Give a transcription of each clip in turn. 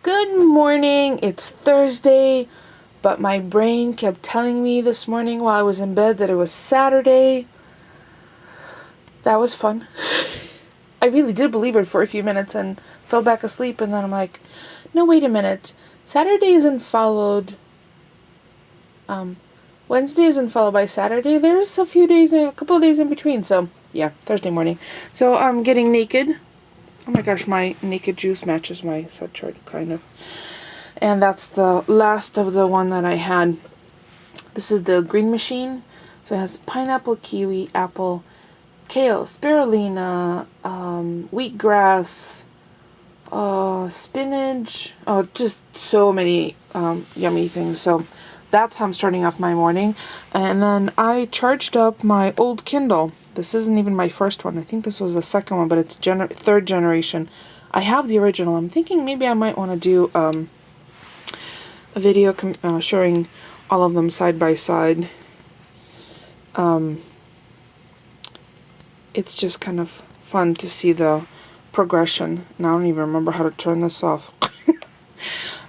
Good morning, it's Thursday, but my brain kept telling me this morning while I was in bed that it was Saturday. That was fun. I really did believe it for a few minutes and fell back asleep, and then I'm like, no, wait a minute. Saturday isn't followed, Wednesday isn't followed by Saturday. There's a couple of days in between, so yeah, Thursday morning. So I'm getting naked. Oh my gosh, my naked juice matches my sweatshirt, kind of. And that's the last of the one that I had. This is the green machine. So it has pineapple, kiwi, apple, kale, spirulina, wheatgrass, spinach. Oh, just so many yummy things. So that's how I'm starting off my morning. And then I charged up my old Kindle. This isn't even my first one. I think this was the second one, but it's third generation. I have the original. I'm thinking maybe I might want to do a video showing all of them side by side. It's just kind of fun to see the progression. Now I don't even remember how to turn this off.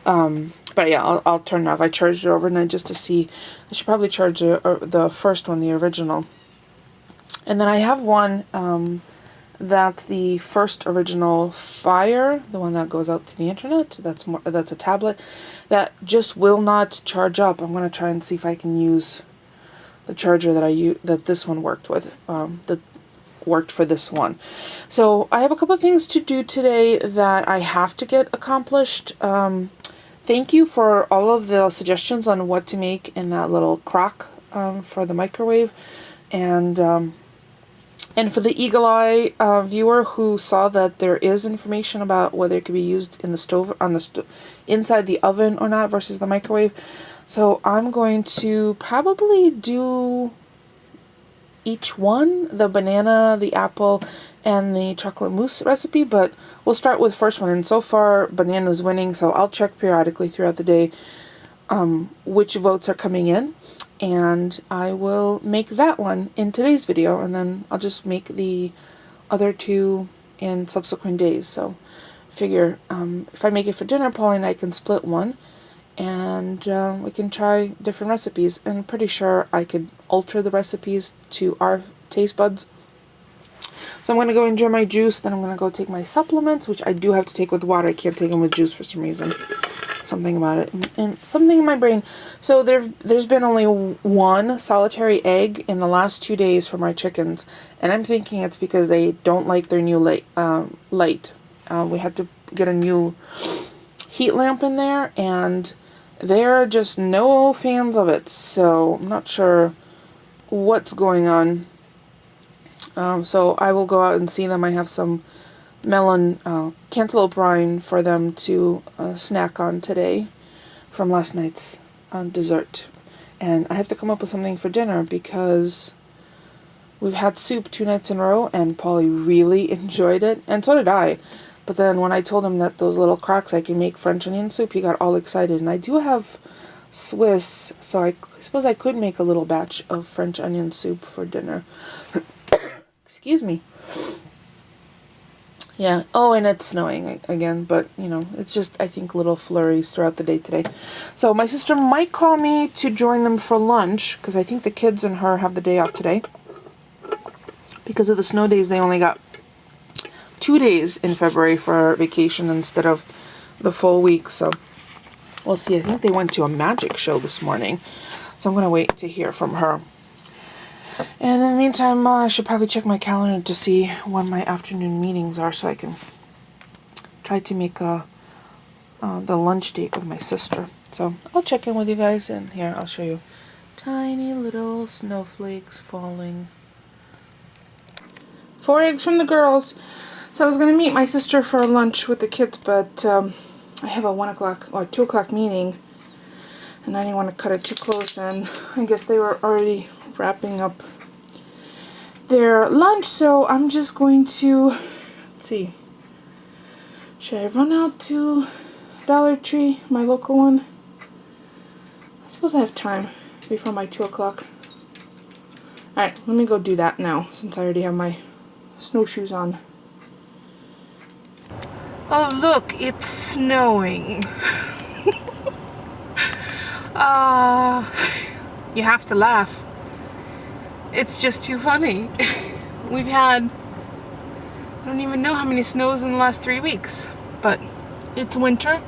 But yeah, I'll turn it off. I charged it overnight just to see. I should probably charge the first one, the original. And then I have one that's the first original Fire, the one that goes out to the internet. That's a tablet that just will not charge up. I'm gonna try and see if I can use the charger that this one worked with. That worked for this one. So I have a couple of things to do today that I have to get accomplished. Thank you for all of the suggestions on what to make in that little crock for the microwave, and for the eagle eye viewer who saw that there is information about whether it could be used in the stove, inside the oven or not versus the microwave. So I'm going to probably do each one, the banana, the apple, and the chocolate mousse recipe, but we'll start with the first one. And so far, banana's winning, so I'll check periodically throughout the day which votes are coming in. And I will make that one in today's video, and then I'll just make the other two in subsequent days. So figure if I make it for dinner, Pauline and I can split one, and we can try different recipes. And I'm pretty sure I could alter the recipes to our taste buds. So I'm going to go enjoy my juice, then I'm going to go take my supplements, which I do have to take with water. I can't take them with juice for some reason. Something about it, and something in my brain. So there's been only one solitary egg in the last 2 days for my chickens, and I'm thinking it's because they don't like their new light. We had to get a new heat lamp in there, and they're just no fans of it. So I'm not sure what's going on. So I will go out and see them. I have some melon cantaloupe rind for them to snack on today from last night's dessert. And I have to come up with something for dinner because we've had soup 2 nights in a row, and Polly really enjoyed it, and so did I. But then when I told him that those little cracks I can make French onion soup, he got all excited. And I do have Swiss, so I suppose I could make a little batch of French onion soup for dinner. Excuse me. Yeah. Oh, and it's snowing again, but, you know, it's just, I think, little flurries throughout the day today. So my sister might call me to join them for lunch, because I think the kids and her have the day off today. Because of the snow days, they only got 2 days in February for vacation instead of the full week. So we'll see. I think they went to a magic show this morning, so I'm going to wait to hear from her. And in the meantime, I should probably check my calendar to see when my afternoon meetings are, so I can try to make the lunch date with my sister. So I'll check in with you guys, and here I'll show you tiny little snowflakes falling. 4 eggs from the girls. So I was going to meet my sister for lunch with the kids, but I have a 1 o'clock or 2 o'clock meeting, and I didn't want to cut it too close, and I guess they were already wrapping up their lunch, so I'm just going to, let's see, should I run out to Dollar Tree, my local one? I suppose I have time before my 2 o'clock. Alright, let me go do that now, since I already have my snowshoes on. Oh, look, it's snowing. You have to laugh. It's just too funny. We've had, I don't even know how many snows in the last 3 weeks, but it's winter.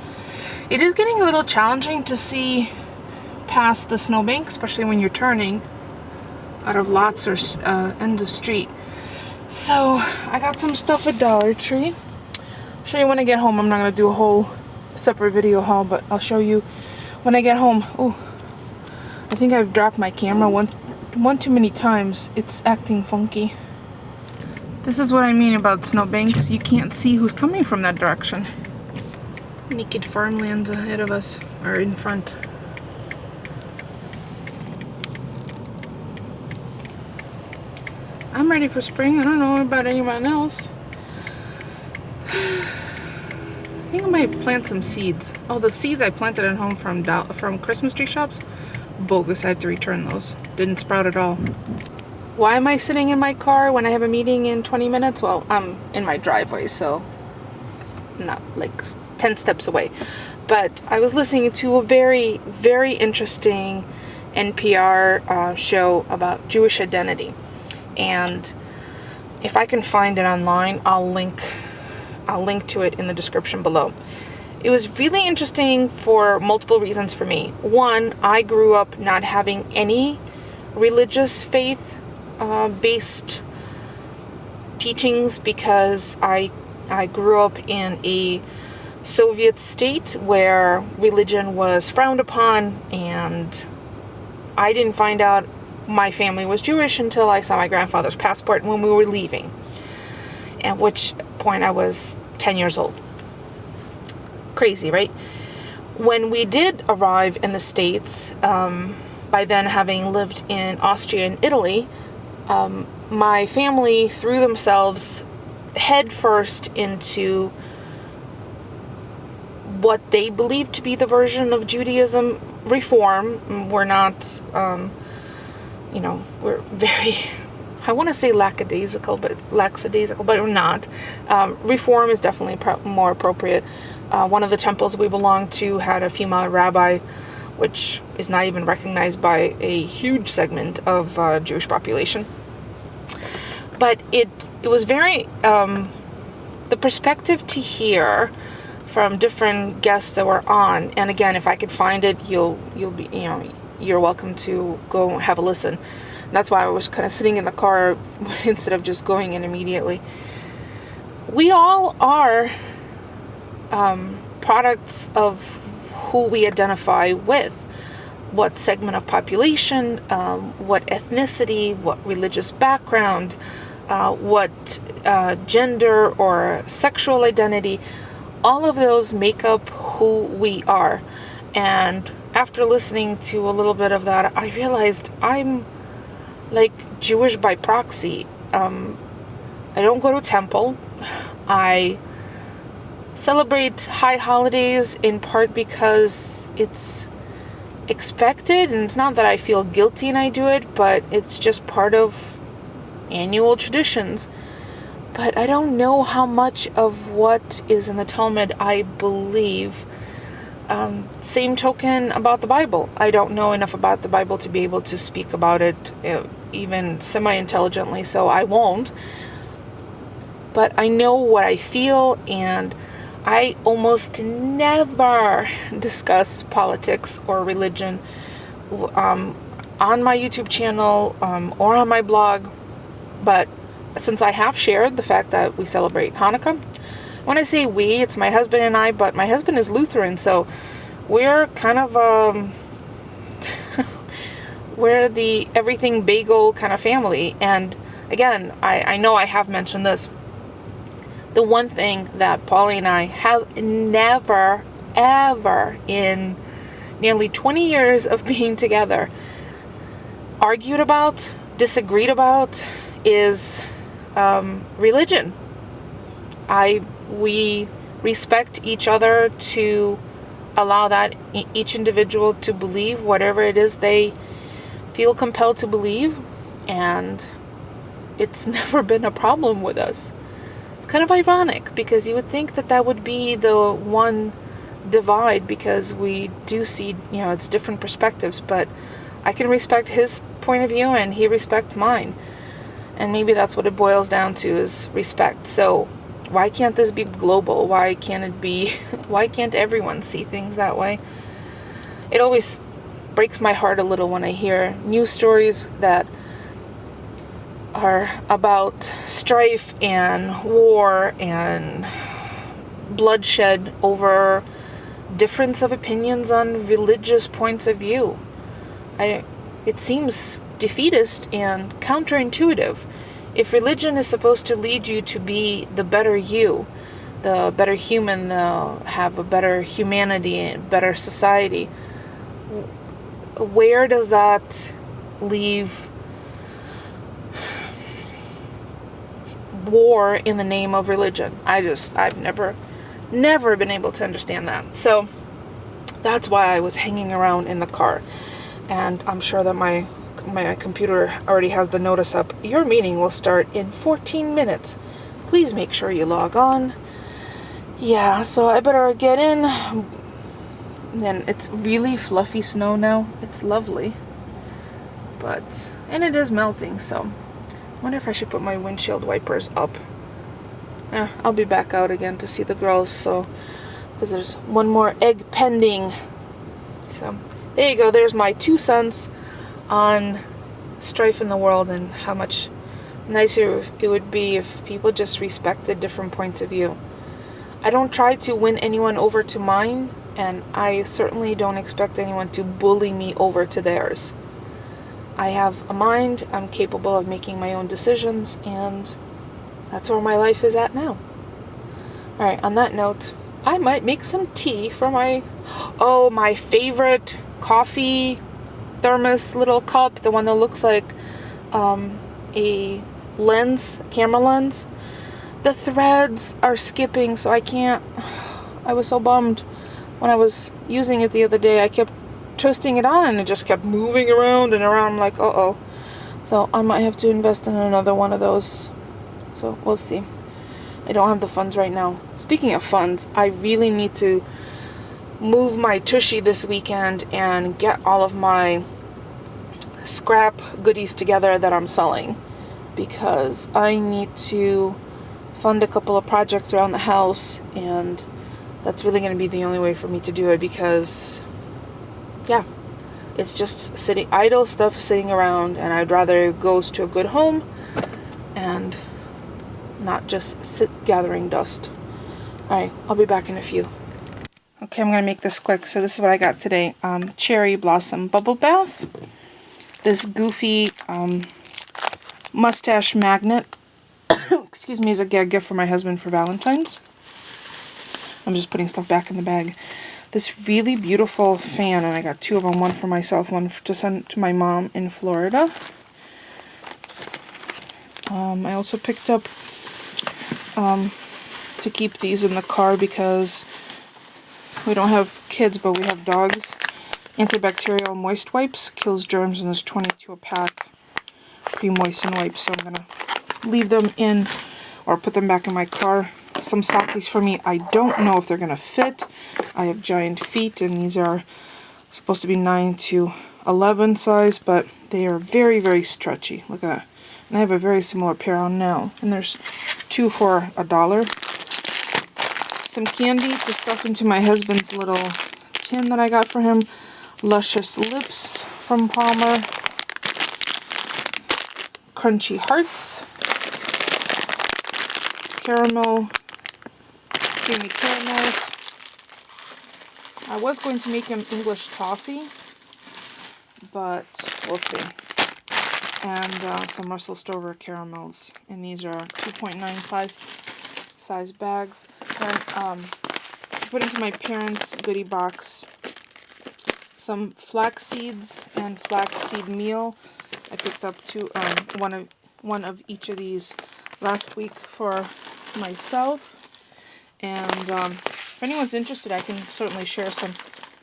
It is getting a little challenging to see past the snowbank, especially when you're turning out of lots or ends of street. So I got some stuff at Dollar Tree. I'll show you when I get home. I'm not going to do a whole separate video haul, but I'll show you when I get home. Oh, I think I've dropped my camera one too many times. It's acting funky. This is what I mean about snowbanks. You can't see who's coming from that direction. Naked farmlands ahead of us, or in front. I'm ready for spring. I don't know about anyone else. I think I might plant some seeds. Oh, the seeds I planted at home from Christmas tree shops, bogus. I have to return those. Didn't sprout at all. Why am I sitting in my car when I have a meeting in 20 minutes? Well, I'm in my driveway, so not like 10 steps away. But I was listening to a very, very interesting NPR show about Jewish identity. And if I can find it online, I'll link to it in the description below. It was really interesting for multiple reasons for me. One, I grew up not having any religious faith based teachings because I grew up in a Soviet state where religion was frowned upon, and I didn't find out my family was Jewish until I saw my grandfather's passport when we were leaving, at which point I was 10 years old. Crazy, right? When we did arrive in the States, by then having lived in Austria and Italy, my family threw themselves headfirst into what they believed to be the version of Judaism reform. We're not, we're very, I want to say lackadaisical, but we're not. Reform is definitely more appropriate. One of the temples we belonged to had a female rabbi, which is not even recognized by a huge segment of Jewish population. But it was very, the perspective to hear from different guests that were on, and again, if I could find it, you'll be, you're welcome to go have a listen. That's why I was kind of sitting in the car instead of just going in immediately. We all are products of who we identify with, what segment of population, what ethnicity, what religious background, what gender or sexual identity. All of those make up who we are. And after listening to a little bit of that, I realized I'm like Jewish by proxy. I don't go to temple. I celebrate high holidays in part because it's expected, and it's not that I feel guilty and I do it, but it's just part of annual traditions. But I don't know how much of what is in the Talmud I believe. Same token about the Bible. I don't know enough about the Bible to be able to speak about it even semi-intelligently, so I won't. But I know what I feel, and I almost never discuss politics or religion on my YouTube channel or on my blog. But since I have shared the fact that we celebrate Hanukkah, when I say we, it's my husband and I, but my husband is Lutheran, so we're kind of, we're the everything bagel kind of family. And again, I know I have mentioned this. The one thing that Polly and I have never, ever in nearly 20 years of being together argued about, disagreed about, is religion. We respect each other to allow that each individual to believe whatever it is they feel compelled to believe, and it's never been a problem with us. It's kind of ironic, because you would think that that would be the one divide, because we do see, it's different perspectives, but I can respect his point of view and he respects mine. And maybe that's what it boils down to, is respect. So why can't this be global? Why can't it be, why can't everyone see things that way? It always breaks my heart a little when I hear news stories that are about strife and war and bloodshed over difference of opinions on religious points of view. It seems defeatist and counterintuitive. If religion is supposed to lead you to be the better you, the better human, have a better humanity, better society, where does that leave war in the name of religion? I've never been able to understand that. So that's why I was hanging around in the car. And I'm sure that my computer already has the notice up. Your meeting will start in 14 minutes. Please make sure you log on. Yeah, so I better get in. And it's really fluffy snow now. It's lovely. And it is melting, so I wonder if I should put my windshield wipers up. I'll be back out again to see the girls, so, because there's one more egg pending. So there you go. There's my 2 cents on strife in the world, and how much nicer it would be if people just respected different points of view. I don't try to win anyone over to mine, and I certainly don't expect anyone to bully me over to theirs. I have a mind, I'm capable of making my own decisions, and that's where my life is at now. Alright, on that note, I might make some tea for my favorite coffee thermos little cup, the one that looks like a camera lens. The threads are skipping, so I can't. I was so bummed when I was using it the other day. I kept twisting it on and it just kept moving around and around. I'm like, uh-oh. So I might have to invest in another one of those. So we'll see. I don't have the funds right now. Speaking of funds, I really need to move my tushy this weekend and get all of my scrap goodies together that I'm selling, because I need to fund a couple of projects around the house, and that's really going to be the only way for me to do it, because it's just idle stuff sitting around, and I'd rather it goes to a good home and not just sit gathering dust. Alright, I'll be back in a few. Okay, I'm going to make this quick. So this is what I got today. Cherry Blossom Bubble Bath. This goofy mustache magnet, excuse me, is a gift for my husband for Valentine's. I'm just putting stuff back in the bag. This really beautiful fan, and I got 2 of them, one for myself, one to send to my mom in Florida. I also picked up to keep these in the car, because we don't have kids, but we have dogs. Antibacterial moist wipes, kills germs, and there's 22 a pack. Pre-moistened wipes, so I'm gonna leave them in or put them back in my car. Some sockies for me. I don't know if they're gonna fit. I have giant feet, and these are supposed to be 9 to 11 size, but they are very, very stretchy. Look at that. And I have a very similar pair on now. And there's 2 for $1. Some candy to stuff into my husband's little tin that I got for him. Luscious Lips from Palmer. Crunchy Hearts. Caramel. Creamy caramels. I was going to make him English toffee, but we'll see. And some Russell Stover caramels. And these are 2.95 size bags. And put into my parents' goodie box some flax seeds and flaxseed meal. I picked up one of each of these last week for myself. And if anyone's interested, I can certainly share some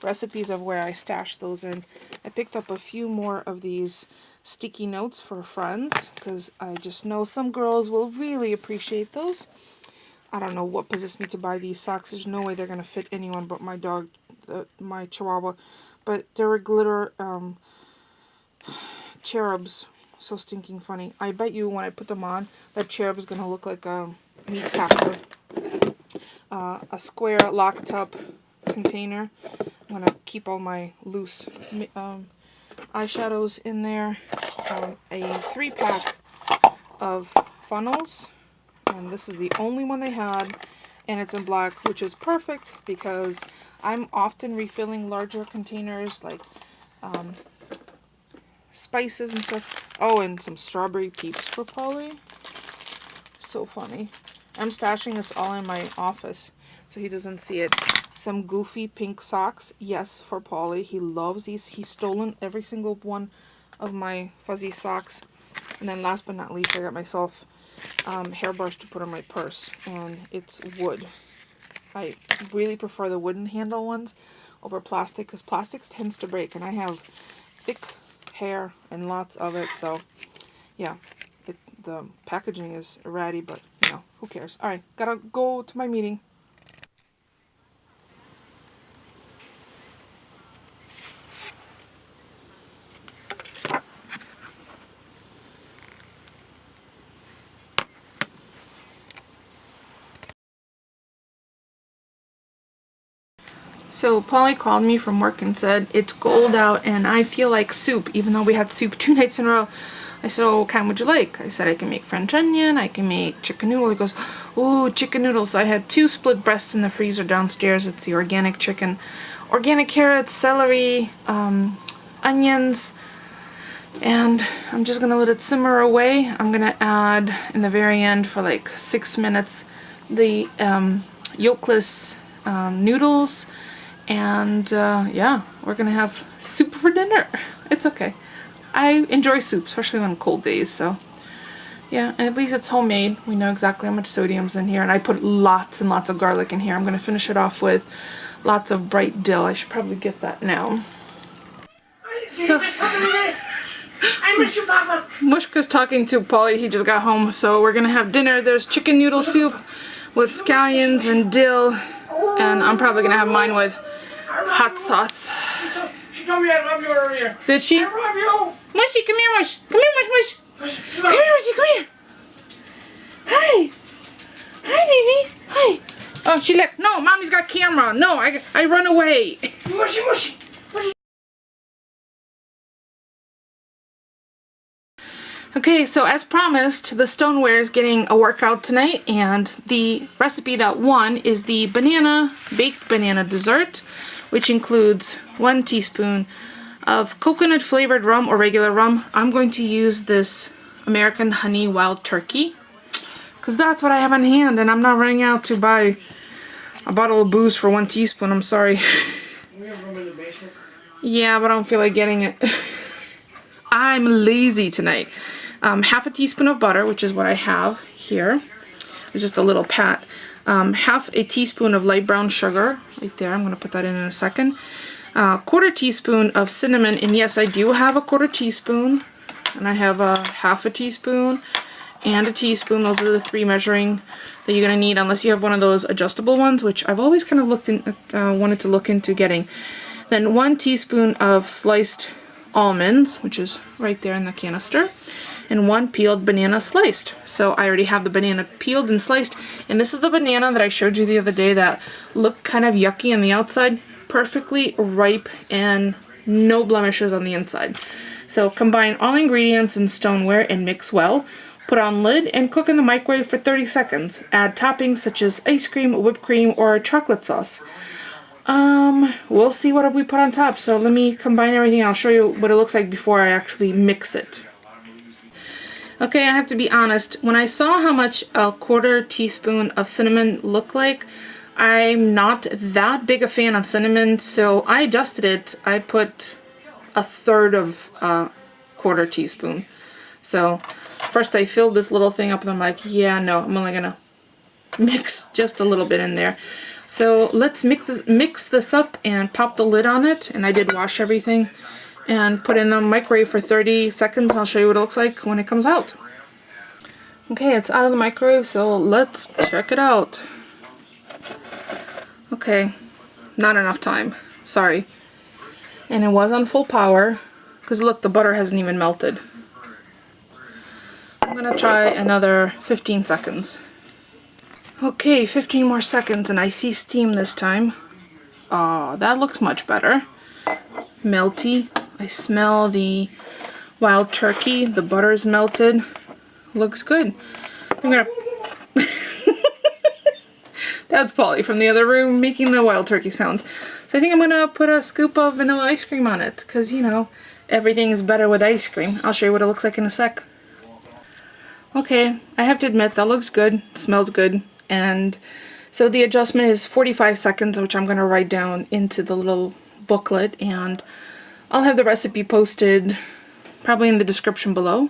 recipes of where I stashed those in. I picked up a few more of these sticky notes for friends, because I just know some girls will really appreciate those. I don't know what possessed me to buy these socks. There's no way they're going to fit anyone but my dog, my Chihuahua. But they were glitter cherubs. So stinking funny. I bet you when I put them on, that cherub is going to look like a meat packer. A square locked up container. I'm going to keep all my loose eyeshadows in there. A 3-pack of funnels. And this is the only one they had. And it's in black, which is perfect because I'm often refilling larger containers like spices and stuff. Oh, and some strawberry peeps for Polly. So funny. I'm stashing this all in my office so he doesn't see it. Some goofy pink socks. Yes, for Polly. He loves these. He's stolen every single one of my fuzzy socks. And then last but not least, I got myself hairbrush to put in my purse. And it's wood. I really prefer the wooden handle ones over plastic because plastic tends to break. And I have thick hair and lots of it. So, yeah. The packaging is ratty, but, you know, who cares? Alright, gotta go to my meeting. So Polly called me from work and said, it's cold out and I feel like soup, even though we had soup 2 nights in a row. I said, oh, what kind would you like? I said, I can make French onion, I can make chicken noodle. He goes, ooh, chicken noodles. So I had 2 split breasts in the freezer downstairs. It's the organic chicken. Organic carrots, celery, onions, and I'm just going to let it simmer away. I'm going to add, in the very end, for like 6 minutes, the yolkless noodles. And yeah, we're gonna have soup for dinner. It's okay. I enjoy soup, especially on cold days, so yeah, and at least it's homemade. We know exactly how much sodium's in here, and I put lots and lots of garlic in here. I'm gonna finish it off with lots of bright dill. I should probably get that now. So I miss you, Papa. Mushka's talking to Polly. He just got home, so we're gonna have dinner. There's chicken noodle soup with scallions and dill, and I'm probably gonna have mine with hot sauce. She told me I love you earlier. Did she? I love you. Mushy, come here, Mush. Come here, Mush, Mush. Come here, Mushy, come here. Hi. Hi, baby. Hi. Oh, she left. No, Mommy's got camera. No, I run away. Mushy, mushy. Okay, so as promised, the stoneware is getting a workout tonight, and the recipe that won is the baked banana dessert, which includes 1 teaspoon of coconut flavored rum or regular rum. I'm going to use this American Honey Wild Turkey because that's what I have on hand, and I'm not running out to buy a bottle of booze for 1 teaspoon. I'm sorry. We have room in the basement. Yeah, but I don't feel like getting it. I'm lazy tonight. Half a teaspoon of butter, which is what I have here. It's just a little pat. Half a teaspoon of light brown sugar, right there. I'm going to put that in a second. 1/4 teaspoon of cinnamon, and yes, I do have a 1/4 teaspoon, and I have a half a teaspoon and a teaspoon. Those are the 3 measuring that you're going to need, unless you have one of those adjustable ones, which I've always kind of wanted to look into getting. Then 1 teaspoon of sliced almonds, which is right there in the canister, and 1 peeled banana sliced. So I already have the banana peeled and sliced, and this is the banana that I showed you the other day that looked kind of yucky on the outside, perfectly ripe and no blemishes on the inside. So combine all ingredients in stoneware and mix well. Put on lid and cook in the microwave for 30 seconds. Add toppings such as ice cream, whipped cream, or chocolate sauce. We'll see what we put on top. So let me combine everything. I'll show you what it looks like before I actually mix it. Okay, I have to be honest. When I saw how much a 1/4 teaspoon of cinnamon looked like, I'm not that big a fan of cinnamon, so I adjusted it. I put 1/3 of a 1/4 teaspoon. So first I filled this little thing up and I'm like, yeah, no, I'm only gonna mix just a little bit in there. So let's mix this up and pop the lid on it. And I did wash everything and put it in the microwave for 30 seconds. I'll show you what it looks like when it comes out. Okay, it's out of the microwave, so let's check it out. Okay, not enough time. Sorry. And it was on full power, because look, the butter hasn't even melted. I'm gonna try another 15 seconds. Okay, 15 more seconds and I see steam this time. Oh, that looks much better. Melty. I smell the wild turkey. The butter's melted. Looks good. I'm gonna... That's Polly from the other room making the wild turkey sounds. So I think I'm gonna put a scoop of vanilla ice cream on it, because, you know, everything is better with ice cream. I'll show you what it looks like in a sec. Okay, I have to admit that looks good, smells good, and so the adjustment is 45 seconds, which I'm gonna write down into the little booklet, and I'll have the recipe posted probably in the description below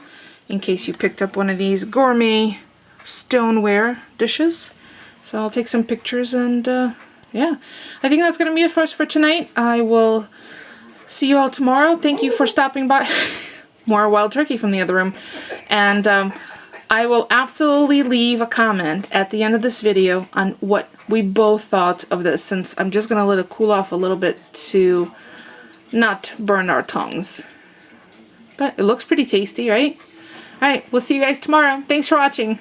in case you picked up one of these gourmet stoneware dishes. So I'll take some pictures and yeah, I think that's gonna be it for us for tonight. I will see you all tomorrow. Thank you for stopping by. More wild turkey from the other room. And I will absolutely leave a comment at the end of this video on what we both thought of this, since I'm just gonna let it cool off a little bit to not burn our tongues. But it looks pretty tasty, right? Alright, we'll see you guys tomorrow. Thanks for watching.